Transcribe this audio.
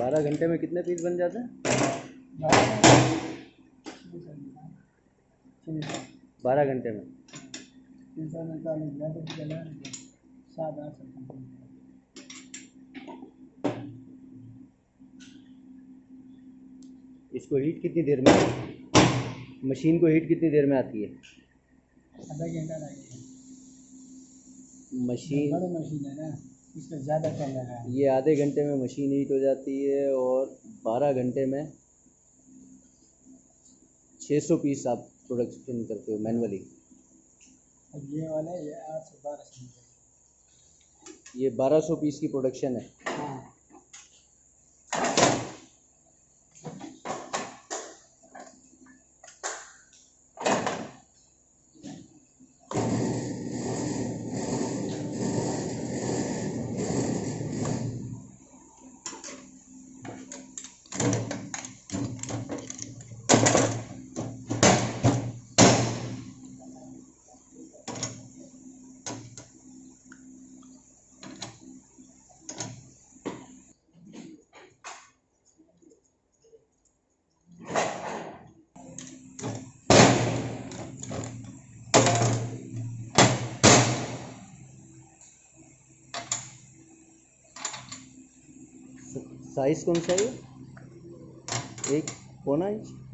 12 घंटे में कितने पीस बन जाते हैं? 12 घंटे में इसको हीट कितनी देर में, मशीन को हीट कितनी देर में आती है? आधा घंटा लगेगा। मशीन बड़ी मशीन है ना, इसमें ज़्यादा चल रहा है। ये आधे घंटे में मशीन हीट हो जाती है और 12 घंटे में 600 पीस आप प्रोडक्शन करते हो मैनुअली। अब ये वाला ये 8 से 12 ये 1200 पीस की प्रोडक्शन है। हाँ। साइज़ कौन सा है ये? 1 पौना इंच।